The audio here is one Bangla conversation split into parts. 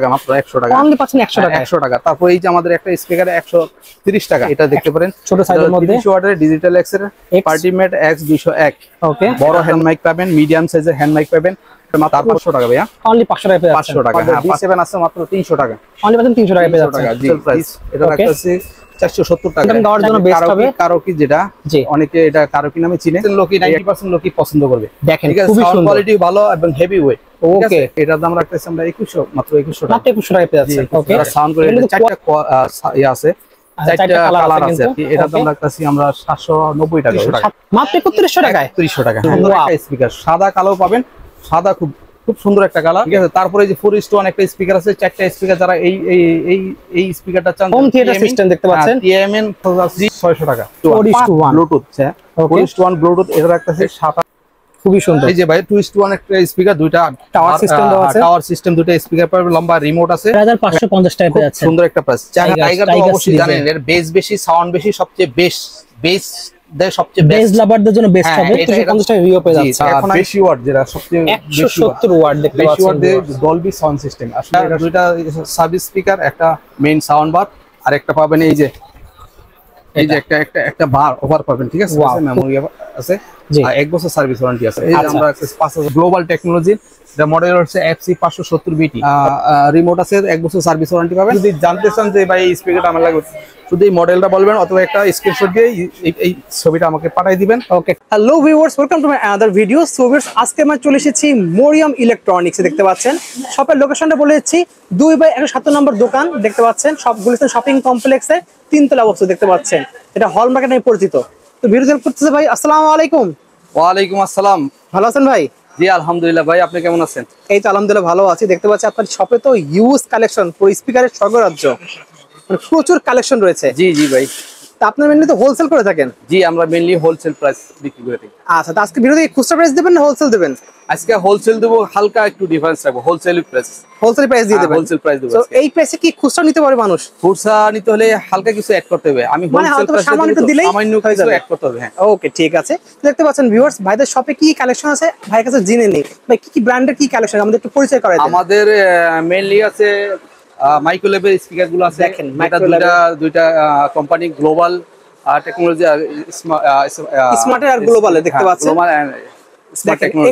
টাকা, মাত্র 100 টাকা অনলি পাচ্ছেন 100 টাকা। 100 টাকা। তারপর এই যে আমাদের একটা স্পিকার 130 টাকা, এটা দেখতে পারেন ছোট সাইজের মধ্যে 30 ওয়াটের ডিজিটাল এক্স এর পার্টিমেট X201। ওকে, বড় হ্যান্ড মাইক পাবেন, মিডিয়াম সাইজের হ্যান্ড মাইক পাবেন মাত্র 500 টাকা ভাইয়া। অনলি 500 টাকা পেয়ে যাচ্ছেন। 500 টাকা। হ্যাঁ, D7 আছে মাত্র 300 টাকা। অনলি পাচ্ছেন 300 টাকা পেয়ে যাচ্ছেন। জি প্রাইস এটা রাখতেছি 470 টাকা। এটা দেওয়ার জন্য বেস্ট হবে কারোকি, যেটা অনেকে এটা কারোকি নামে চিনে। লোকি 90% লোকি পছন্দ করবে। দেখেন ঠিক আছে, খুবই সাউন্ড সুন্দর, কোয়ালিটি ভালো এবং হেভি ওয়েট। ওকে, এটার দাম রাখতেছি আমরা 2100, মাত্র 2100 টাকা। মাত্র 2100 টাকা পেয়ে যাচ্ছেন। ওকে, সাউন্ড কোয়ালিটি চারটা আছে, চারটা কালার আছে। এটার দাম রাখতেছি আমরা 790 টাকা। মাত্র 3100 টাকায় 3100 টাকা। সুন্দর একটা স্পিকার, সাদা কালো পাবেন। সাদা খুব সুন্দর একটা কালার। ঠিক আছে, তারপরে যে 4:1 একটা স্পিকার আছে, চারটা স্পিকার। যারা এই স্পিকারটা চান, হোম থিয়েটার সিস্টেম দেখতে পাচ্ছেন, TMN 600 টাকা। 4:1 ব্লুটুথ, হ্যাঁ 4:1 ব্লুটুথ। এটা রাখতেছে 7। খুবই সুন্দর। এই যে ভাই 2:1 একটা স্পিকার, দুইটা টাওয়ার সিস্টেম দেওয়া আছে, টাওয়ার সিস্টেম, দুইটা স্পিকার পাবে, লম্বা রিমোট আছে। 3550 টাকা পেয়ে যাচ্ছে। সুন্দর একটা প্রাইস। টাইগার তো অবশ্যই জানেন, এর বেস বেশি, সাউন্ড বেশি, সবচেয়ে বেস সবচেয়ে বেস লাভারদের জন্য বেস্ট হবে। 250 টাকা রিও পেয়ে যাচ্ছে। এখন বেশি ওয়াট, যেটা সবচেয়ে 170 ওয়াট দেখতে পাচ্ছেন, বেশি ওয়াট দিয়ে ডলবি সাউন্ড সিস্টেম। আসলে দুইটা সার্ভিস স্পিকার, একটা মেইন সাউন্ড বার, আর একটা পাবেন এই যে একটা বার ওভার পাবেন। ঠিক আছে, মেমোরি আছে, আর 1 বছর সার্ভিস ওয়ারেন্টি আছে। এই যে আমরা 5000 গ্লোবাল টেকনোলজি, এটা মডেল হচ্ছে FC570BT। রিমোট আছে, 1 বছর সার্ভিস ওয়ারেন্টি পাবেন। যদি জানতে চান যে ভাই এই স্পিকারটা আমার লাগবে, শুধু এই মডেলটা বলবেন অথবা একটা স্ক্রিনশট দিয়ে এই ছবিটা আমাকে পাঠিয়ে দিবেন। Okay, hello viewers, welcome to my another video. So viewers, আজকে আমরা চলে এসেছি মরিয়াম ইলেকট্রনিক্স। দেখতে পাচ্ছেন শপের লোকেশনটা বলে দিচ্ছি, 2/107 নম্বর দোকান দেখতে পাচ্ছেন, সব গুলিস্তান শপিং কমপ্লেক্সে 3 তলা অবস্থা দেখতে পাচ্ছেন। এটা হল মার্কেট নামে পরিচিত। তো ভিডিও হেল্প করতেছে ভাই। আসসালামু আলাইকুম। ওয়ালাইকুম আসসালাম। ভালো আছেন ভাই? জি আলহামদুলিল্লাহ। ভাই আপনি কেমন আছেন? এই তো আলহামদুলিল্লাহ ভালো আছি। দেখতে পাচ্ছি আপনার শপে তো ইউজ কালেকশন, পুরো স্পিকারের স্বর্গরাজ্য, মানে প্রচুর কালেকশন রয়েছে। জি জি ভাই। তা আপনার মেনলি তো হোলসেল করে থাকেন? জি, আমরা মেইনলি হোলসেল প্রাইস বিক্রি করে থাকি। আচ্ছা, তো আজকে ভিডিওতে খুচরা প্রাইস দেবেন না হোলসেল দেবেন? আজকে হোলসেল দেবো, হালকা একটু ডিফারেন্স রাখবো। হোলসেল প্রাইস দিয়ে দেবেন। হোলসেল প্রাইস দেবো। তো এই প্রাইসে কি খুচরা নিতে পারে মানুষ? খুচরা নিতে হলে হালকা কিছু অ্যাড করতে হবে। আমি হোলসেল প্রাইস সামান্য কিছু অ্যাড করতে হবে। হ্যাঁ, ওকে, ঠিক আছে। দেখতে পাচ্ছেন ভিউয়ার্স, ভাইদের শপে কি কালেকশন আছে ভাইয়ের কাছে জেনে নেই। ভাই কি কি ব্র্যান্ডের কি কালেকশন আমাদের একটু পরিচয় করাই দেন। আমাদের মেইনলি আছে মাইক্রোলেভের স্পিকার গুলো আছে। দেখেন দুইটা কোম্পানি, গ্লোবাল টেকনোলজি, স্মার্ট আর গ্লোবাল দেখতে পাচ্ছেন।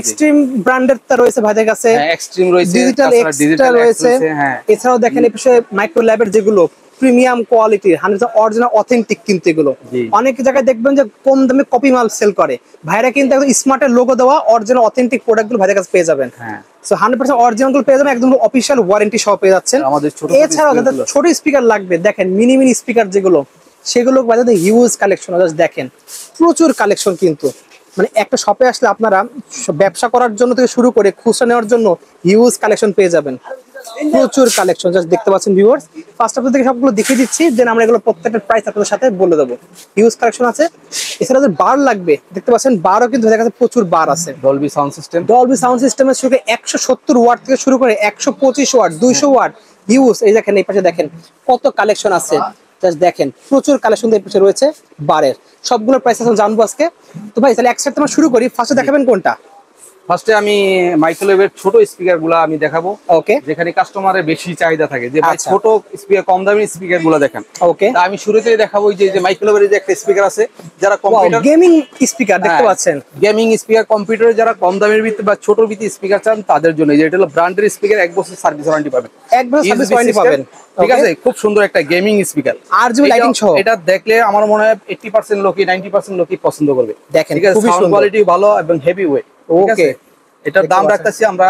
এক্সট্রিম ব্র্যান্ডের তা রয়েছে ভাইদের কাছে, এক্সট্রিম রয়েছে, ডিজিটাল রয়েছে। এছাড়াও দেখেন এই পাশে মাইক্রো ল্যাবের যেগুলো প্রিমিয়াম কোয়ালিটির 100% অরিজিনাল অথেন্টিক, কিন্তু এগুলো অনেক জায়গায় দেখবেন যে কম দামে কপি মাল সেল করে। ভাইরা কিন্তু একদম স্মার্টের লোগো দেওয়া অরিজিনাল অথেন্টিক প্রোডাক্টগুলো ভাইদের কাছে পেয়ে যাবেন। সো 100% অরিজিনাল গুলো পেয়ে যাবেন, একদম অফিশিয়াল ওয়ারেন্টি সহ পেয়ে যাচ্ছেন। এছাড়াও যাদের ছোট স্পিকার লাগবে, দেখেন মিনি স্পিকার যেগুলো, সেগুলো বাজারে হিউজ কালেকশন। দেখেন প্রচুর কালেকশন, কিন্তু মানে একটা শপে আসলে আপনারা ব্যবসা করার জন্য থেকে শুরু করে খুচরা নেওয়ার জন্য হিউজ কালেকশন পেয়ে যাবেন, প্রচুর কালেকশন। জাস্ট দেখতে পাচ্ছেন ভিউয়ার্স, ফার্স্ট অফ থেকে সবগুলো দেখিয়ে দিচ্ছি, দেন আমরা এগুলো প্রত্যেকটা প্রাইস আপনাদের সাথে বলে দেবো। হিউজ কালেকশন আছে। এছাড়া যে বার লাগবে, দেখতে পাচ্ছেন বারও কিন্তু দেখা যাচ্ছে প্রচুর বার আছে। ডলবি সাউন্ড সিস্টেমের শুরু করে 170 ওয়াট থেকে শুরু করে 125 ওয়াট, 200 ওয়াট হিউজ। এই দেখেন এই পাশে দেখেন কত কালেকশন আছে। জাস্ট দেখেন প্রচুর কালেকশন এই পাশে রয়েছে বারের। সবগুলোর প্রাইস এখন জানবো আজকে। তো ভাই তাহলে একসাথে আমরা শুরু করি। ফার্স্টে দেখাবেন কোনটা? ফার্স্টে আমি মাইক্রোওয়েভের ছোট স্পিকার গুলো আমি দেখাবো। ওকে, যেখানে কাস্টমারের বেশি চাহিদা থাকে, যে ভাই ছোট স্পিকার, কম দামি স্পিকার গুলো দেখেন। ওকে, আমি শুরুতেই দেখাবো যে মাইক্রোওয়েভের যে একটা স্পিকার আছে, যারা কম্পিউটার গেমিং স্পিকার দেখতে পাচ্ছেন, গেমিং স্পিকার, কম্পিউটারে যারা কম দামের ভিতরে বা ছোট ভিতরে স্পিকার চান, তাদের জন্য যে এটা হলো ব্র্যান্ডের স্পিকার, 1 বছর সার্ভিস ওয়ারেন্টি পাবেন। 1 বছর সার্ভিস ওয়ারেন্টি পাবেন। ঠিক আছে, খুব সুন্দর একটা গেমিং স্পিকার, RGB লাইটিং সহ। এটা দেখলে আমার মনে হয় 80% লোকই 90% লোকই পছন্দ করবে। দেখেন খুবই সাউন্ড কোয়ালিটি ভালো এবং হেভি ওয়েট। ওকে, এটার দাম রাখতেছি আমরা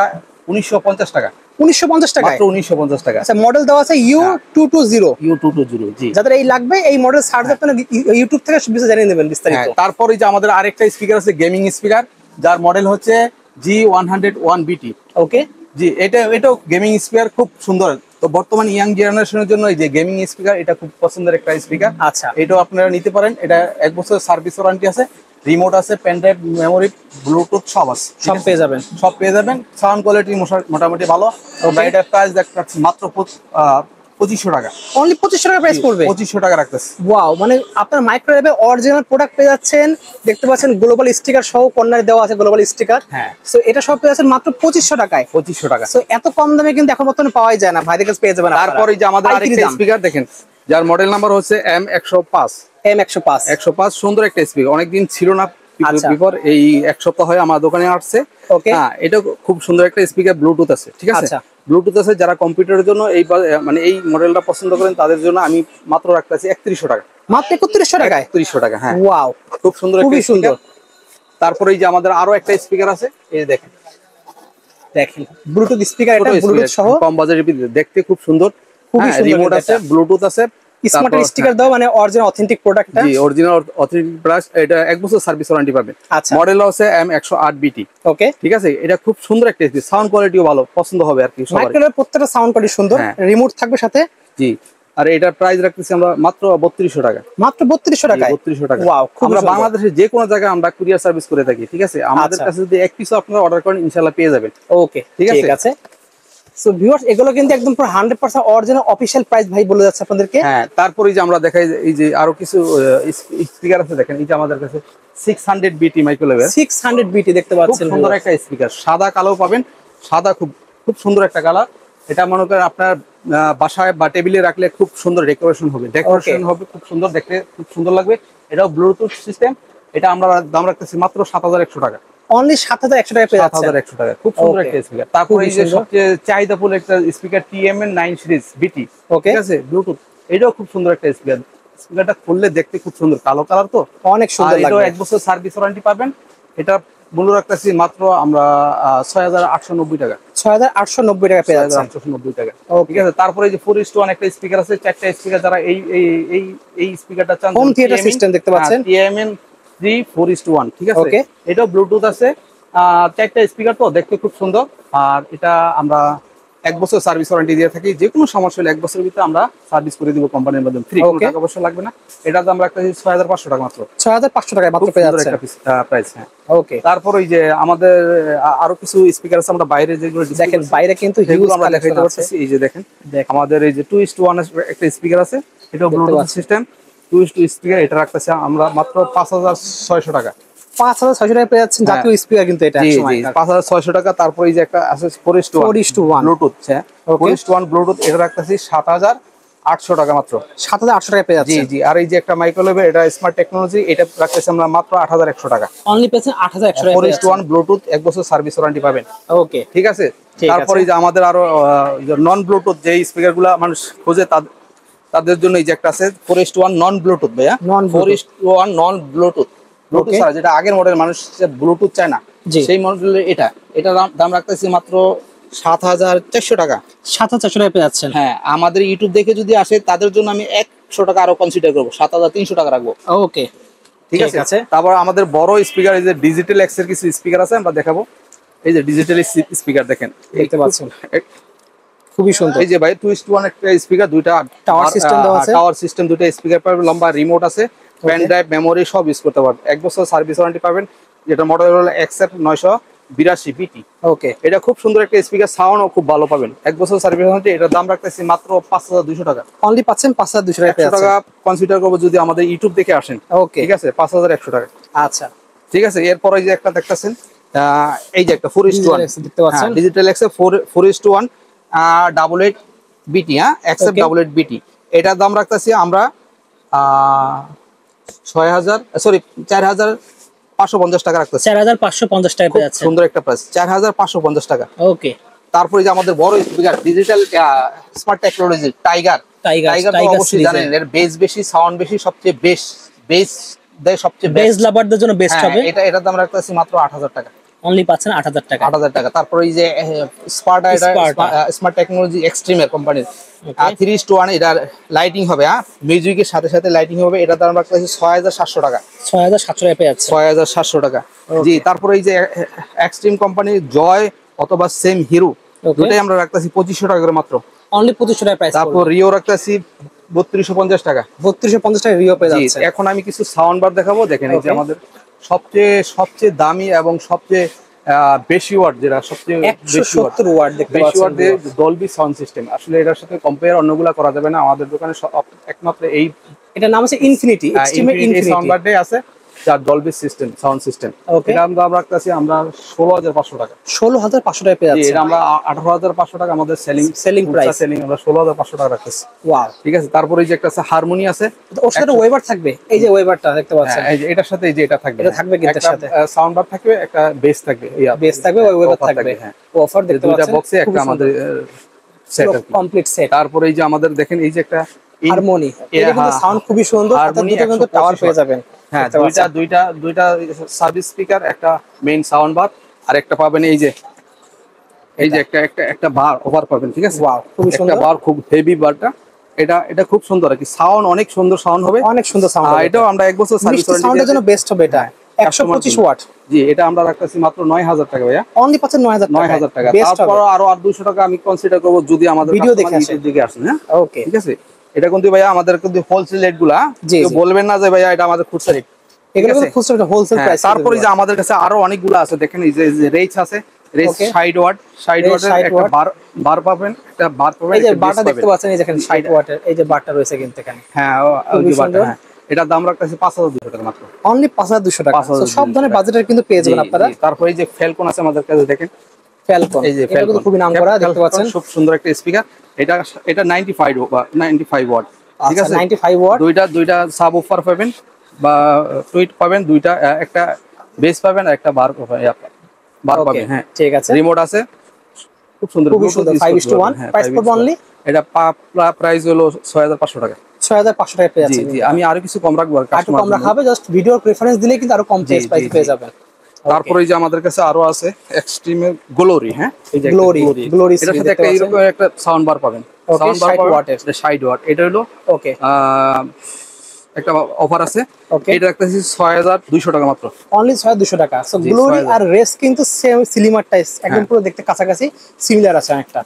1950 টাকা। 1950 টাকা, মাত্র 1950 টাকা। আচ্ছা, মডেল দেওয়া আছে U220। জি, যাদের এই লাগবে এই মডেল সার্চ আপনারা ইউটিউব থেকে বিস্তারিত জানিয়ে নেবেন বিস্তারিত। তারপরে যে আমাদের আরেকটা স্পিকার আছে গেমিং স্পিকার, যার মডেল হচ্ছে G101BT। ওকে, জি, এটাও গেমিং স্পিকার, খুব সুন্দর। তো বর্তমান ইয়াং জেনারেশনের জন্য এই যে গেমিং স্পিকার, এটা খুব পছন্দের একটা স্পিকার। আচ্ছা, এটাও আপনারা নিতে পারেন। এটা 1 বছর সার্ভিস ওয়ারেন্টি আছে, রিমোট আছে, পেন ড্রাইভ, মেমোরি, ব্লুটুথ সব আছে, সব পেয়ে যাবেন। সাউন্ড কোয়ালিটি মোটামুটি ভালো। এটার প্রাইস মাত্র 2500 টাকা। অনলি 2500 টাকা প্রাইস পড়বে, 2500 টাকা রাখতেছি। ওয়াও, মানে আপনার মাইক্রোওয়েভে অরিজিনাল প্রোডাক্ট পেয়ে যাচ্ছেন। দেখতে পাচ্ছেন গ্লোবাল স্টিকার সহ কর্নারে দেওয়া আছে গ্লোবাল স্টিকার। হ্যাঁ, সো এটা সব পেয়ে যাচ্ছেন মাত্র 2500 টাকায়। 2500 টাকা। সো এত কম দামে কিন্তু এখন বর্তমানে পাওয়াই যায় না, ভাইদের কাছে পেয়ে যাবেন। তারপরে যে আমাদের আরেকটা স্পিকার দেখেন, যার মডেল নাম্বার হচ্ছে M105। M105 সুন্দর একটা স্পিকার, অনেকদিন ছিল না, বিফোর এই এক সপ্তাহ হয় আমার দোকানে আসছে। হ্যাঁ, এটা খুব সুন্দর একটা স্পিকার, ব্লুটুথ আছে, ঠিক আছে, ব্লুটুথ আছে। যারা কম্পিউটারের জন্য এই মানে এই মডেলটা পছন্দ করেন তাদের জন্য আমি মাত্র রাখতেছি 3100 টাকা। মাত্র 3100 টাকায়? 3100 টাকা, হ্যাঁ। ওয়াও, খুব সুন্দর একটা স্পিকার। তারপরে এই যে আমাদের আরো একটা স্পিকার আছে, এই দেখেন, ব্লুটুথ স্পিকার, এটা ব্লুটুথ সহ, কম বাজেটের ভিতরে, দেখতে খুব সুন্দর। রিমোট আছে, ব্লুটুথ আছে, স্মার্ট স্টিকার দাও, মানে অরিজিনাল অথেন্টিক প্রোডাক্ট। জি, অরিজিনাল অথেন্টিক প্রোডাক্ট। এটা 1 বছর সার্ভিস ওয়ারেন্টি পাবেন। মডেল আছে M108BT। ওকে, ঠিক আছে, এটা খুব সুন্দর একটা স্পিকার, সাউন্ড কোয়ালিটিও ভালো, পছন্দ হবে আর কি সবার। মাইক্রোওয়েভ প্রত্যেকটা সাউন্ড কোয়ালিটি সুন্দর, রিমোট থাকবে সাথে। জি, আর এটার প্রাইস রাখতেছি আমরা মাত্র 3200 টাকা। মাত্র 3200 টাকায়? 3200 টাকা। ওয়াও, আমরা বাংলাদেশের যে কোনো জায়গায় আমরা কুরিয়ার সার্ভিস করে থাকি, ঠিক আছে। আমাদের কাছে যদি এক পিসও আপনারা অর্ডার করেন ইনশাআল্লাহ পেয়ে যাবেন। ওকে, ঠিক আছে। সো ভিউয়ার্স, এগুলো কিন্তু একদম পুরো 100% অরিজিনাল অফিশিয়াল প্রাইস ভাই বলে যাচ্ছে আপনাদেরকে। হ্যাঁ, তারপরে যে আমরা দেখাই, এই যে আরো কিছু স্পিকার আছে, দেখেন, এই যে আমাদের কাছে 600BT মাইক্রোওয়েভ। 600BT দেখতে পাচ্ছেন, খুব সুন্দর একটা স্পিকার, সাদা কালো পাবেন, সাদা খুব সুন্দর একটা কালার। এটা মনে করেন আপনার বাসায় বা টেবিলে রাখলে খুব সুন্দর ডেকোরেশন হবে, খুব সুন্দর দেখতে, খুব সুন্দর লাগবে। এটাও ব্লুটুথ সিস্টেম। এটা আমরা দাম রাখতেছি মাত্র 7100 টাকা। অনলি 7100 টাকা পেয়ে যাচ্ছেন। 7100 টাকা, খুব সুন্দর একটা স্পিকার। তারপরে এই যে সবচেয়ে চাহিদাফুল একটা স্পিকার TMN9 সিরিজ BT, ঠিক আছে, ব্লুটুথ। এটাও খুব সুন্দর একটা স্পিকার। স্পিকারটা খুললে দেখতে খুব সুন্দর, কালো কালার তো, অনেক সুন্দর লাগবে। এটাও 1 বছর সার্ভিস ওয়ারেন্টি পাবেন। এটা মূল্য রাখতেছি মাত্র আমরা 6890 টাকা। 6890 টাকা পেয়ে যাচ্ছেন। 6890 টাকা, ঠিক আছে। তারপরে এই যে 4:1 একটা স্পিকার আছে, 4টা স্পিকার। যারা এই স্পিকারটা চান, হোম থিয়েটার সিস্টেম দেখতে পাচ্ছেন, TMN3 4:1, ঠিক আছে। এটাও ব্লুটুথ আছে, 4টা স্পিকার তো দেখতে খুব সুন্দর। আর এটা আমরা 1 বছর সার্ভিস ওয়ারেন্টি দিয়ে থাকি। যে কোনো সমস্যা হলে 1 বছরের ভিতরে আমরা সার্ভিস করে দিব কোম্পানির মাধ্যমে, ফ্রি, কোনো টাকা পয়সা লাগবে না। এটা দাম রাখতেছি 6500 টাকা মাত্র। 6500 টাকায় মাত্র পেয়ে যাচ্ছেন প্রাইস। হ্যাঁ, ওকে। তারপর ওই যে আমাদের আরো কিছু স্পিকার আছে, আমরা বাইরে যেগুলো দেখেন, বাইরে কিন্তু হিউজ আমরা দেখাইতে পারতেছি। এই যে দেখেন, আমাদের এই যে 2:1 একটা স্পিকার আছে, এটা ব্লুটুথ সিস্টেম 2:2 স্পিকার। এটা রাখতেছি আমরা মাত্র 5600 টাকা। 5600 টাকা পেয়ে যাচ্ছেন জাতীয় স্পিকার কিন্তু এটা একসময় 5600 টাকা। তারপর এই যে একটা আছে 4:1 ব্লুটুথ, হ্যাঁ, 4:1 ব্লুটুথ। এটা রাখতেছি 7800 টাকা মাত্র। 7800 টাকা পেয়ে যাচ্ছেন। জি জি। আর এই যে একটা মাইক্রোওয়েভ, এটা স্মার্ট টেকনোলজি, এটা রাখতেছি আমরা মাত্র 8100 টাকা। অনলি পেয়েছেন 8100 টাকা। 4:1 ব্লুটুথ, 1 বছর সার্ভিস ওয়ারেন্টি পাবেন। ওকে, ঠিক আছে। তারপর এই যে আমাদের আরো নন ব্লুটুথ যে স্পিকারগুলো মানুষ খোঁজে, তাদের জন্য এই যে একটা আছে 4:1 নন ব্লুটুথ। ভাইয়া, 4:1 নন ব্লুটুথ, ব্লুটুথ ছাড়া, যেটা আগের মডেল মানুষ ব্লুটুথ চায় না, সেই মডেলের এটা দাম রাখতেছি মাত্র 7400 টাকা। 7400 টাকা পেয়ে যাচ্ছেন। হ্যাঁ, আমাদের ইউটিউব দেখে যদি আসে তাদের জন্য আমি 100 টাকা আরো কনসিডার করবো, 7300 টাকা রাখবো। ওকে, ঠিক আছে। তারপর আমাদের বড় স্পিকার, এই যে ডিজিটাল এক্স এর কিছু স্পিকার আছে, আমরা দেখাবো। এই যে ডিজিটাল স্পিকার দেখেন, দেখতে পাচ্ছেন, খুবই সুন্দর। এই যে ভাই 2:1 একটা স্পিকার, দুইটা টাওয়ার সিস্টেম দেওয়া আছে, টাওয়ার সিস্টেম, দুইটা স্পিকার পাবেন, লম্বা রিমোট আছে, পেন ড্রাইভ, মেমোরি সব ইউজ করতে পারবেন। 1 বছর সার্ভিস ওয়ারেন্টি পাবেন। যেটা মডেল হলো XF982BT। ওকে, এটা খুব সুন্দর একটা স্পিকার, সাউন্ডও খুব ভালো পাবেন। 1 বছর সার্ভিস ওয়ারেন্টি। এটার দাম রাখতেছি মাত্র 5200 টাকা। অনলি পাচ্ছেন 5200 টাকা। 100 টাকা কনসিডার করবো যদি আমাদের ইউটিউব দেখে আসেন। ওকে, ঠিক আছে, 5100 টাকা। আচ্ছা, ঠিক আছে। এরপর এই যে একটা দেখতেছেন, এই যে একটা 4:1 দেখতে পাচ্ছেন, ডিজিটাল XF 4:1 88BT। হ্যাঁ, XF 88BT। এটার দাম রাখতেছি আমরা 4550 টাকা রাখতেছি। 4550 টাকা পেয়ে যাচ্ছে। সুন্দর একটা প্রাইস, 4550 টাকা। ওকে। তারপরে যে আমাদের বড় speaker, digital smart technology tiger তো অবশ্যই জানেন, এর বেস বেশি, সাউন্ড বেশি, সবচেয়ে বেস দেয়, সবচেয়ে বেস লাভারদের জন্য বেস্ট হবে। এটার দাম রাখতেছি মাত্র 8000 টাকা। অনলি পাচ্ছেন 8000 টাকা। 8000 টাকা। তারপর এই যে স্মার্ট টেকনোলজি এক্সট্রিমের কোম্পানির 3:1, এটা লাইটিং হবে, হ্যাঁ, মিউজিকের সাথে সাথে লাইটিং হবে। এটা দাম রাখতেছি 6700 টাকা। 6700 টাকা পেয়ে যাচ্ছে। 6700 টাকা। জি। তারপর এই যে এক্সট্রিম কোম্পানির জয় অথবা সেম হিরো, দুটাই আমরা রাখতেছি 2500 টাকা করে মাত্র। অনলি 2500 টাকা প্রাইস। তারপর রিও রাখতেছি 3250 টাকা। 3250 টাকা রিও পেয়ে যাচ্ছে। এখন আমি কিছু সাউন্ড বার দেখাবো। দেখেন, এই যে আমাদের সবচেয়ে দামি এবং সবচেয়ে বেশি ওয়াট, যেটা সবচেয়ে 170 ওয়াট দেখতে বেশি পাচ্ছেন ওয়াট দিয়ে ডলবি সাউন্ড সিস্টেম। আসলে এটার সাথে কম্পেয়ার অন্যগুলা করা যাবে না, আমাদের দোকানে একমাত্র এই এটার নাম আছে ইনফিনিটি, এক্সট্রিম ইনফিনিটি সাউন্ড বারটাই আছে, যার ডলবি সিস্টেম সাউন্ড সিস্টেম। এটা আমরা রাখতেছি আমরা 16,500 টাকা। 16,500 টাকা পেয়ে যাচ্ছে। এটা আমরা 18,500 টাকা আমাদের সেলিং প্রাইস, আমরা 16,500 টাকা রাখতেছি। ওয়াও, ঠিক আছে। তারপরে এই যে একটা আছে হারমোনি আছে, ওর সাথে ওয়েবার থাকবে, এই যে ওয়েবারটা দেখতে পাচ্ছেন, এই যে এটার সাথে এই যে এটা থাকবে, এটা থাকবে কিন্তু সাথে সাউন্ড বার থাকবে, একটা বেস থাকবে, বেস থাকবে, ওয়েবার থাকবে, হ্যাঁ অফার দেখতে দুইটা পাচ্ছেন, বক্সে একটা আমাদের সেট কমপ্লিট সেট। তারপরে এই যে আমাদের দেখেন এই যে একটা হারমোনি, এটা কিন্তু সাউন্ড খুবই সুন্দর, হারমোনি কিন্তু টাওয়ার পেয়ে যাবেন। হ্যাঁ, দুইটা সার্ভিস স্পিকার, একটা মেইন সাউন্ড বার, আর একটা পাবেন এই যে একটা বার ওভার পাবেন। ঠিক আছে, ওয়াও, খুবই সুন্দর, একটা বার খুব হেভি বারটা, এটা খুব সুন্দর আর কি, সাউন্ড অনেক সুন্দর সাউন্ড হবে, অনেক সুন্দর সাউন্ড। এটাও আমরা 1 বছর সার্ভিস ওয়ারেন্টি সাউন্ডের জন্য বেস্ট হবে এটা, 125 ওয়াট। জি, এটা আমরা রাখতেছি মাত্র 9,000 টাকা ভাইয়া, অনলি পাচ্ছেন 9,000 টাকা। তারপর আরো 200 টাকা আমি কনসিডার করব যদি আমাদের ভিডিও দেখে আসেন। হ্যাঁ, ওকে, ঠিক আছে। এটা কিন্তু ভাইয়া আমাদের কিন্তু হোলসেল রেট গুলা, কেউ বলবেন না যে ভাইয়া এটা আমাদের খুচরা রেট, এগুলো কিন্তু খুচরা হোলসেল প্রাইস। তারপরে যে আমাদের কাছে আরো অনেকগুলো আছে, দেখেন এই যে রেঞ্জ আছে, রেঞ্জ 60 ওয়াট, 60 ওয়াটের একটা বার পাবেন, একটা বার পাবেন, এই যে বারটা দেখতে পাচ্ছেন, এই দেখেন 60 ওয়াটের এই যে বারটা রয়েছে কিন্তু এখানে। হ্যাঁ, ওই যে বারটা, হ্যাঁ, এটার দাম রাখতেছি 5,200 টাকা মাত্র, অনলি 5,200 টাকা। সব ধরনের বাজেটের কিন্তু পেয়ে যাবেন আপনারা। তারপরে এই যে ফ্যালকন আছে আমাদের কাছে, দেখেন ফ্যালকন, এই যে এটা কিন্তু খুবই নামকরা, দেখতে পাচ্ছেন খুব সুন্দর একটা স্পিকার। এটা 95 ওয়াট, ঠিক আছে, 95 ওয়াট। দুইটা সাব ওফার পাবেন বা টুইট পাবেন, দুইটা একটা বেস পাবেন আর একটা বার পাবেন। হ্যাঁ, ঠিক আছে, রিমোট আছে, খুব সুন্দর 5:1 প্রাইস পড়বে অনলি, এটা প্রাইস হলো 6,500 টাকা। 6,500 টাকা পেয়ে যাচ্ছেন। জি, আমি আরো কিছু কম রাখবো, একটু কম রাখা হবে, জাস্ট ভিডিওর প্রেফারেন্স দিলে কিন্তু আরো কম প্রাইস পেয়ে যাবেন। তারপরে যে আমাদের কাছে আরো আছে এক্সট্রিমের গ্লোরি। হ্যাঁ, এই যে গ্লোরি এটার সাথে একটা এরকম একটা সাউন্ড বার পাবেন, সাউন্ড বার 60 ওয়াট। এটা হলো ওকে, একটা অফার আছে, এটা রাখতেছি 6,200 টাকা মাত্র, অনলি 6,200 টাকা। সো গ্লোরি আর রেস কিন্তু সেম সিলিমার টাইপ, একদম পুরো দেখতে কাছাকাছি সিমিলার আছে একটা।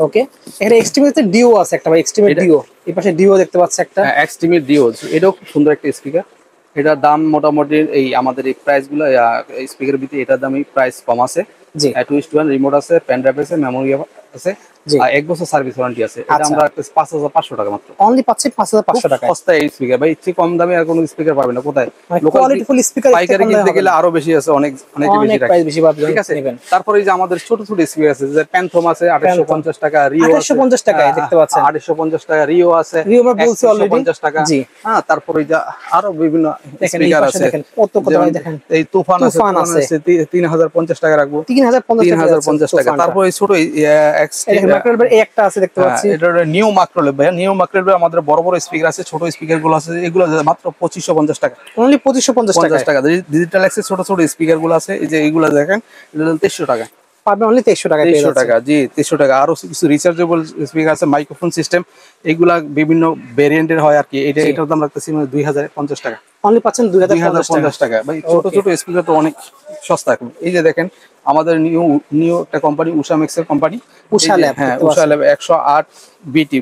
ওকে, এখানে এক্সট্রিমের ডিও আছে একটা, ভাই এক্সট্রিমের ডিও, এই পাশে ডিও দেখতে পাচ্ছি একটা, এক্সট্রিমের ডিও, এটাও খুব সুন্দর একটা স্পিকার। এটার দাম মোটামুটি এই আমাদের এই প্রাইস গুলো স্পিকারের ভিতরে এটার দামই প্রাইস কম আছে। জি, 2:1 রিমোট আছে, পেন ড্রাইভ আছে, মেমোরি আছে, আর 1 বছর সার্ভিস ওয়ারেন্টি আছে। এটা আমরা 5,500 টাকা মাত্র, অনলি পাচ্ছি 5,500 টাকা। সস্তা এই স্পিকার ভাই, এর কম দামে আর কোনো স্পিকার পাবেন না কোথায়। কোয়ালিটি ফুল স্পিকার পাইকারি কিনতে গেলে আরো বেশি আছে, অনেক বেশি রাখে, ঠিক আছে। তারপরে এই যে আমাদের ছোট ছোট স্পিকার আছে, যে প্যান্থম আছে 2850 টাকা, রিও 2850 টাকা দেখতে পাচ্ছেন, 2850 টাকা রিও আছে, রিও আমরা বলছি অলরেডি 50 টাকা। জি, হ্যাঁ, তারপরে এই যে আরো বিভিন্ন স্পিকার আছে, দেখেন কত কত, দেখেন এই তুফান আছে 3,050 টাকা রাখবো, 3,050 টাকা। তারপরে ছোট এই একটা আছে দেখতে পাচ্ছি, এটা নিউ মাইক্রোলেভ ভাই, নিউ মাইক্রোলেভ আমাদের বড় বড় স্পিকার আছে, ছোট স্পিকার গুলো আছে, এগুলো মাত্র 2,550 টাকা, অনলি 2,550 টাকা। ডিজিটাল অ্যাক্সেস ছোট ছোট স্পিকার গুলো আছে, এই যে এইগুলো দেখেন, এটা 2300 টাকা পাবেন, অনলি 2300 টাকা, 2300 টাকা। জি, 2300 টাকা। আরো কিছু রিচার্জেবল স্পিকার আছে, মাইক্রোফোন সিস্টেম, এগুলা বিভিন্ন ভেরিয়েন্টের হয় আর কি। এটার দাম রাখতেছি 2,050 টাকা, অনলি পাচ্ছেন 2,050 টাকা ভাই। ছোট ছোট স্পিকার তো অনেক সস্তা এখন। এই যে দেখেন আমাদের নিউ একটা কোম্পানি, উষা ম্যাক্সের কোম্পানি, উষা ল্যাব, হ্যাঁ, উষা ল্যাব 108 বিটি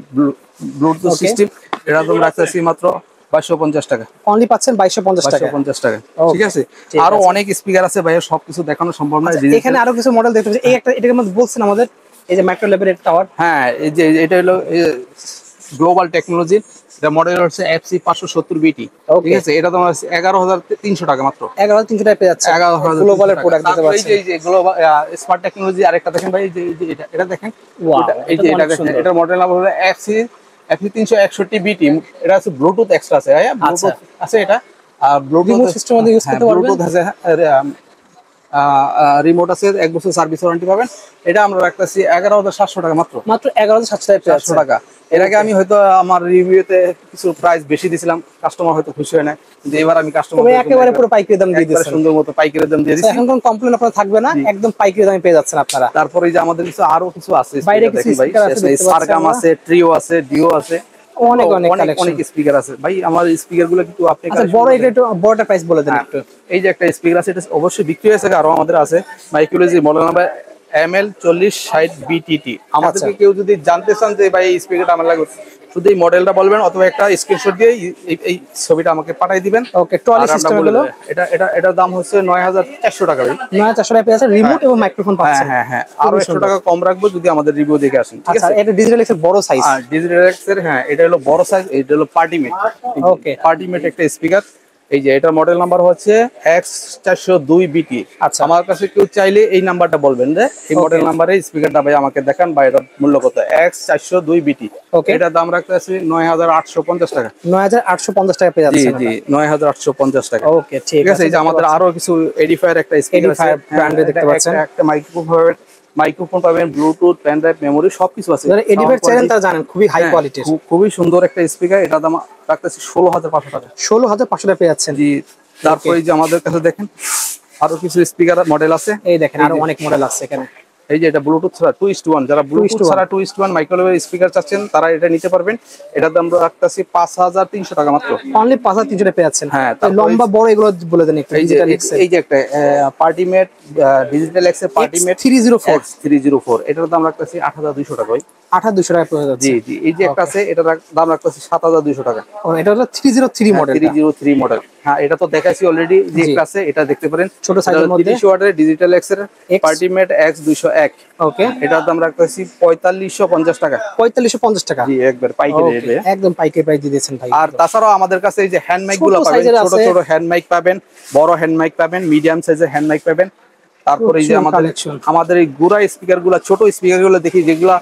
ব্লুটুথ সিস্টেম, এটা দাম রাখতেছি মাত্র 2,250 টাকা, অনলি পাচ্ছেন 2,250 টাকা, 2,250 টাকা। ঠিক আছে, আরো অনেক স্পিকার আছে ভাই, সবকিছু দেখানো সম্ভব না। এখানে আরো কিছু মডেল দেখতে পাচ্ছি, এই একটা এটার মধ্যে বলছেন আমাদের এই যে মাইক্রো ল্যাবের টাওয়ার। হ্যাঁ, এই যে এটা হলো গ্লোবাল টেকনোলজি, এটা মডেল হচ্ছে FC 570 BT। ঠিক আছে, এটা তোমার 11,300 টাকা মাত্র, 11,300 টাকা পেয়ে যাচ্ছে, 11,000 গ্লোবালের প্রোডাক্ট দিতে পারছেন। এই যে গ্লোবাল স্মার্ট টেকনোলজি আরেকটা দেখেন ভাই, এই যে এটা দেখেন, এই যে এটা দেখেন, এটার মডেল নাম হলো FC 361 BT। এটা আছে ব্লুটুথ এক্সট্রা আছে, হ্যাঁ, ব্লুটুথ আছে, এটা ব্লুটুথ সিস্টেম মধ্যে ইউজ করতে পারবেন, ব্লুটুথ আছে, রিমোট আছে, 1 বছর সার্ভিস ওয়ারেন্টি পাবেন। এটা আমরা রাখতেছি 11,700 টাকা মাত্র, 11,700 টাকা। এর আগে আমি হয়তো আমার রিভিউতে কিছু প্রাইস বেশি দিছিলাম, কাস্টমার হয়তো খুশি হয় না, কিন্তু এবার আমি কাস্টমার একেবারে পুরো পাইকারি দাম দিয়ে দিয়েছি, সুন্দর মতো পাইকারি দাম দিয়ে দিয়েছি। এখন কোন কমপ্লেইন আপনারা থাকবে না, একদম পাইকারি দামে পেয়ে যাচ্ছেন আপনারা। তারপরে যে আমাদের কিছু আরো কিছু আছে, বাইরে কিছু স্পিকার আছে, সারগাম আছে, ট্রিও আছে, ডিও আছে, অনেক অনেক স্পিকার আছে ভাই। আমার স্পিকার গুলো কিন্তু আপনি বড়, এটা একটু বড়টা প্রাইস বলে দেন একটু। এই যে একটা স্পিকার আছে, এটা অবশ্যই বিক্রি হয়েছে, আরো আমাদের আছে, মাইক্রোলজি মডেল নাম্বার ML 4060 BTT। আমাদেরকে কেউ যদি জানতে চান যে ভাই এই স্পিকারটা আমার লাগবে, শুধু এই মডেলটা বলবেন অথবা একটা স্ক্রিনশট দিয়ে এই ছবিটা আমাকে পাঠিয়ে দিবেন। ওকে, ট্রলি সিস্টেম হলো এটার দাম হচ্ছে 9400 টাকা ভাই। 9400 টাকা পেয়েছে, রিমোট এবং মাইক্রোফোন পাচ্ছেন। হ্যাঁ আরো 100 টাকা কম রাখবো যদি আমাদের রিভিউ দেখে আসেন, ঠিক আছে? এটা ডিজিটাল এক্স এর বড় সাইজ। ডিজিটাল এক্স এর, হ্যাঁ এটা হলো বড় সাইজ, এটা হলো পার্টিমেট। ওকে, পার্টিমেট একটা স্পিকার। এই যে এটা মডেল নাম্বার হচ্ছে X402BT। আচ্ছা, আমার কাছে কেউ চাইলে এই নাম্বারটা বলবেন যে এই মডেল নাম্বারে স্পিকারটা ভাই আমাকে দেখান বা এটার মূল্য কত। X402BT, ওকে, এটার দাম রাখতে আছে 9850 টাকা। 9850 টাকা পেয়ে যাচ্ছেন। জি 9850 টাকা। ওকে, ঠিক আছে। এই যে আমাদের আরো কিছু এডিফায়ার একটা স্পিকার আছে, ব্র্যান্ডে দেখতে পাচ্ছেন। একটা মাইক্রোফোন পাবেন, ব্লুটুথ, পেন ড্রাইভ, মেমোরি সবকিছু আছে। যারা এডিফায়ার চ্যানেল তারা জানেন খুবই হাই কোয়ালিটির, খুবই সুন্দর একটা স্পিকার। এটার দাম রাখতেছি 16500 টাকা। 16500 টাকা পেয়ে যাচ্ছেন। জি, তারপরে যে আমাদের কাছে দেখেন আরো কিছু স্পিকার মডেল আছে। এই দেখেন আরো অনেক মডেল আছে এখানে। এই যে এটা ব্লুটুথ ছাড়া 2:1, যারা ব্লুটুথ ছাড়া 2:1 মাইক্রোওয়েভ স্পিকার চাচ্ছেন তারা এটা নিতে পারবেন। এটার দাম রাখতেছি 5300 টাকা মাত্র। অনলি 5300 টাকা পেয়ে যাচ্ছেন। হ্যাঁ, লম্বা বড় এগুলো বলে দেন একটু। এই যে একটা পার্টিমেট ডিজিটাল এক্স এর পার্টিমেট 304, এটার দাম রাখতেছি 8200 টাকা। 8200 টাকা পেয়ে যাচ্ছে। জি এই যে একটা আছে, এটার দাম রাখতেছি 7200 টাকা। এটা হলো 303 মডেল। 303 মডেল, হ্যাঁ এটা তো দেখাইছি অলরেডি। যে একটা আছে এটা দেখতে পারেন, ছোট সাইজের মধ্যে 30 ওয়াটের ডিজিটাল এক্স এর পার্টিমেট X201। ওকে, এটার দাম রাখতেছি 4550 টাকা। 4550 টাকা। জি, একবার পাইকারি রেটে, একদম পাইকারি প্রাইস দিয়ে দিয়েছেন ভাই। আর তাছাড়াও আমাদের কাছে এই যে হ্যান্ড মাইক গুলো পাবেন, ছোট ছোট হ্যান্ড মাইক পাবেন, বড় হ্যান্ড মাইক পাবেন, মিডিয়াম সাইজের হ্যান্ড মাইক পাবেন। তারপরে এই যে আমাদের এই গুড়া স্পিকার গুলা, ছোট স্পিকার গুলো দেখি যেগুলা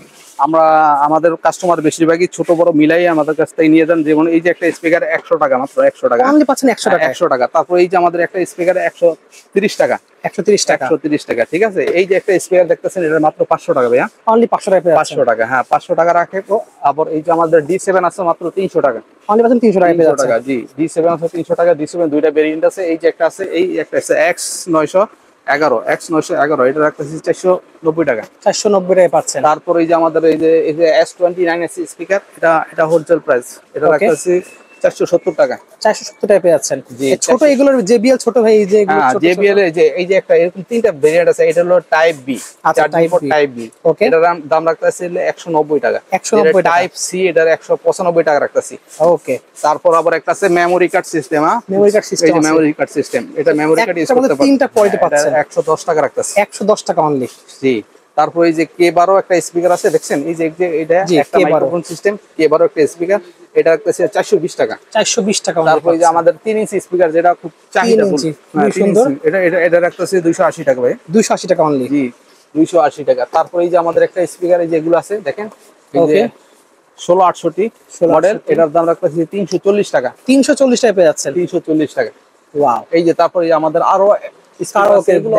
আমাদের কাস্টমার বেশিরভাগই ছোট বড় মিলাই আমাদের কাছ থেকে নিয়ে যান। যেমন এই যে একটা স্পিকার 100 টাকা মাত্র, 100 টাকা আপনি পাচ্ছেন 100 টাকা। 100 টাকা। তারপর এই যে আমাদের একটা স্পিকার 130 টাকা। 130 টাকা, 130 টাকা, ঠিক আছে? এই যে একটা স্পিকার দেখতেছেন, এটা মাত্র 500 টাকা ভাইয়া। অনলি 500 টাকা, 500 টাকা, হ্যাঁ 500 টাকা রাখে। তো আবার এই যে আমাদের D7 আছে মাত্র 300 টাকা। অনলি পাচ্ছেন 300 টাকা পেয়ে যাচ্ছেন। জি, D7 আছে 300 টাকা। D7 দুইটা ভেরিয়েন্ট আছে। এই যে একটা আছে, এই একটা আছে X911, এটা রাখতেছি 490 টাকা। 490 টাকায় পাচ্ছেন। তারপর এই যে আমাদের এই যে S29 স্পিকার, এটা হোলসেল প্রাইস, এটা রাখতেছি 470 টাকা। 470 টাকা পেয়ে যাচ্ছেন। ছোট এগুলোর JBL ছোট ভাই, এই যে এগুলো ছোট JBL এই যে একটা এরকম তিনটা ভেরিয়েন্ট আছে। এটা হলো টাইপ বি। আচ্ছা, টাইপ বি। ওকে, এটার দাম রাখতেছি 190 টাকা। 190 টাকা। টাইপ সি এটার 195 টাকা রাখতেছি। ওকে, তারপর আবার একটা আছে memory card system. Memory card system, এই যে মেমোরি কার্ড সিস্টেম, এটা মেমোরি কার্ড ইউজ করতে পারবেন। তিনটা কোয়ালিটি পাচ্ছেন। 110 টাকা রাখতেছি। 110 টাকা অনলি। জি, তারপর এই যে K12 একটা স্পিকার আছে, দেখছেন? এই যে এটা একটা মাইক্রোফোন সিস্টেম, K12 একটা স্পিকার, এটা রাখতেছে 420 টাকা। 420 টাকা। তারপর এই যে আমাদের 3 ইঞ্চি স্পিকার, যেটা খুব চাহিদা সুন্দর, এটা রাখতেছে 280 টাকা ভাই। 280 টাকা অনলি। জি, 280 টাকা। তারপর এই যে আমাদের একটা স্পিকার, এই যেগুলো আছে দেখেন, এই যে 1668 মডেল, এটার দাম রাখতেছে 340 টাকা। 340 টাকা পেয়ে যাচ্ছেন। 340 টাকা। ওয়াও। এই যে তারপর এই আমাদের আরো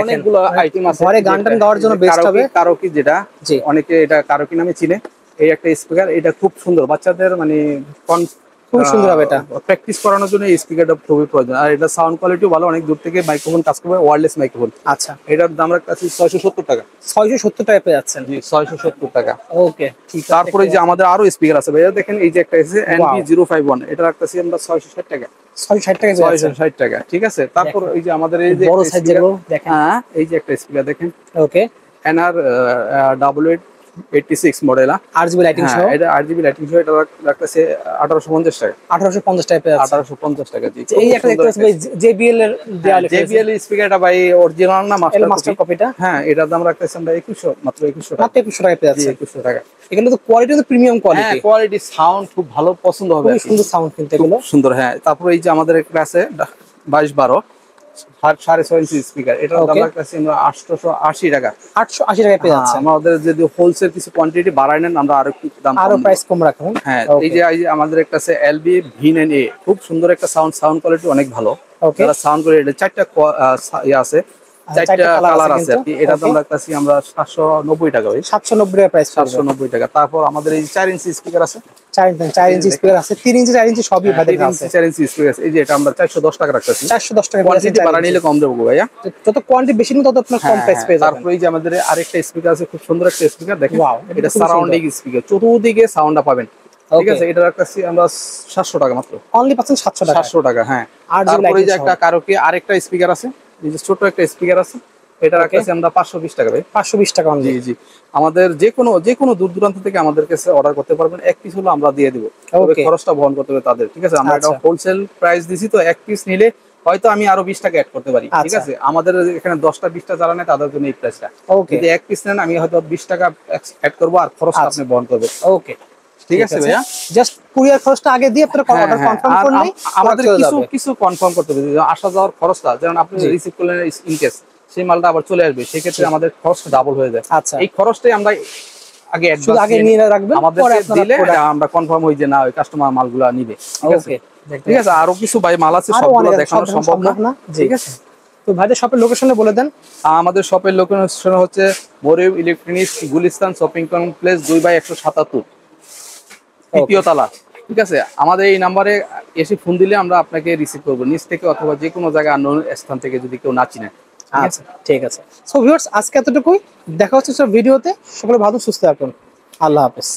অনেকগুলো আইটেম আছে। ঘরে গান টান গাওয়ার জন্য বেস্ট হবে। কারোকি, যেটা অনেকে এটা কারোকি নামে চিনে, এই একটা স্পিকার, এটা খুব সুন্দর। বাচ্চাদের মানে খুব সুন্দর হবে। এটা প্র্যাকটিস করানোর জন্য এই স্পিকারটা খুবই প্রয়োজন। আর এটা সাউন্ড কোয়ালিটিও ভালো, অনেক দূর থেকে মাইক্রোফোন কাজ করবে, ওয়্যারলেস মাইক্রোফোন। আচ্ছা, এটার দাম রাখতেছি 670 টাকা। 670 টাকা পেয়ে যাচ্ছেন। জি, 670 টাকা। ওকে, ঠিক আছে। তারপরে যে আমাদের আরো স্পিকার আছে ভাইয়া, দেখেন এই যে একটা আছে NB051, এটা রাখতেছি আমরা 660 টাকা। 660 টাকা, 660 টাকা, ঠিক আছে? তারপর এই যে আমাদের এই যে বড় সাইজ যেগুলো দেখেন, হ্যাঁ এই যে একটা স্পিকার দেখেন, ওকে, NR 8886 মডেল, RGB লাইটিং সহ। এটা RGB লাইটিং সহ, এটা রাখতেছে 1850 টাকা। 1850 টাকা পেয়ে যাচ্ছেন। 1850 টাকা। জি, এই একটা দেখতে পাচ্ছি ভাই, JBL এর দেয়া লেখা আছে। JBL স্পিকারটা ভাই অরিজিনাল না মাস্টার কপিটা? হ্যাঁ, এটার দাম রাখতেছে আমরা 2100, মাত্র 2100 টাকা। মাত্র 2100 টাকা পেয়ে যাচ্ছেন। 2100 টাকা। এগুলো তো কোয়ালিটি, তো প্রিমিয়াম কোয়ালিটি। হ্যাঁ, কোয়ালিটি, সাউন্ড খুব ভালো, পছন্দ হবে। খুব সুন্দর সাউন্ড কিন্তু এগুলো। সুন্দর, হ্যাঁ। তারপর এই যে আমাদের একটা আছে 2212 6.5 ইঞ্চি স্পিকার, এটার দাম রাখতেছি আমরা 880 টাকা। 880 টাকা পেয়ে যাচ্ছে। আমাদের যদি হোলসেল কিছু কোয়ান্টিটি বাড়ায় নেন, আমরা আরো একটু দাম, আরো প্রাইস কম রাখুন। হ্যাঁ, এই যে আমাদের একটা আছে LB V9A, খুব সুন্দর একটা সাউন্ড কোয়ালিটি অনেক ভালো। যারা সাউন্ড করে, এটা 4টা আছে, 4টা কালার আছে আর কি। এটার দাম রাখতেছি আমরা 790 টাকা। 790 টাকা প্রাইস, 790 টাকা। তারপর আমাদের এই 4 ইঞ্চি স্পিকার আছে, 4 ইঞ্চি স্পিকার আছে, 3 ইঞ্চি 4 ইঞ্চি সবই ভালো আছে। 4 ইঞ্চি স্পিকার আছে, এই যে এটা আমরা 410 টাকা রাখতেছি। 410 টাকা কোয়ান্টিটি বাড়া নিলে কম দেবো ভাইয়া। যত কোয়ান্টিটি বেশি নিন তত আপনার কম প্রাইস পেয়ে যাবেন। তারপর এই যে আমাদের আরেকটা স্পিকার আছে, খুব সুন্দর একটা স্পিকার দেখেন, এটা সারাউন্ডিং স্পিকার, চতুর্দিকে সাউন্ডটা পাবেন, ঠিক আছে? এটা রাখতেছি আমরা 700 টাকা মাত্র। অনলি পাচ্ছেন 700 টাকা। 700 টাকা, হ্যাঁ। তারপরে এই যে একটা কারোকি আরেকটা স্পিকার আছে, এই যে ছোট একটা স্পিকার আছে, এটা রাখতেছি আমরা 520 টাকা ভাই। 520 টাকা অনলি। জি জি, আমাদের যে কোনো দূর দূরান্ত থেকে আমাদের কাছে অর্ডার করতে পারবেন, এক পিস হলো আমরা দিয়ে দিব, তবে খরচটা বহন করতে হবে তাদের, ঠিক আছে? আমরা এটা হোলসেল প্রাইস দিছি, তো এক পিস নিলে হয়তো আমি আরো 20 টাকা অ্যাড করতে পারি, ঠিক আছে? আমাদের এখানে 10টা 20টা যারা নেয় তাদের জন্য এই প্রাইসটা। যদি এক পিস নেন আমি হয়তো 20 টাকা অ্যাড করব, আর খরচটা আপনি বহন করবেন। ওকে, ঠিক আছে ভাইয়া, জাস্ট কুরিয়ার খরচটা আগে দিয়ে আপনারা অর্ডার কনফার্ম করলেই আমাদের কিছু কনফার্ম করতে হবে, আসা যাওয়ার খরচটা যেমন আপনি রিসিভ করলেন ইন কেস সেই মালটা আবার চলে আসবে, সেই ক্ষেত্রে আমাদের খরচটা ডাবল হয়ে যায়। এই খরচটাই আমরা আগে আগে নিয়ে রাখবেন, পরে দিলে আমরা কনফার্ম হই যে না ওই কাস্টমার মালগুলো নিবে, ঠিক আছে? ঠিক আছে, আরো কিছু ভাই মাল আছে, সবগুলো দেখানো সম্ভব না, ঠিক আছে? তো ভাইদের শপের লোকেশনে বলে দেন। আমাদের শপের লোকেশন হচ্ছে Mariam electronics, Gulistan shopping complex 2/177, তৃতীয় তলা, ঠিক আছে? আমাদের এই নাম্বারে এসে ফোন দিলে আমরা আপনাকে রিসিভ করবো নিচ থেকে অথবা যে কোনো জায়গায় অন্য স্থান থেকে যদি কেউ না চিনে। আচ্ছা ঠিক আছে। সো ভিউয়ার্স, আজকে এতটুকুই, দেখা হচ্ছে ভিডিওতে। সকলে ভালো সুস্থ থাকুন, আল্লাহ হাফেজ।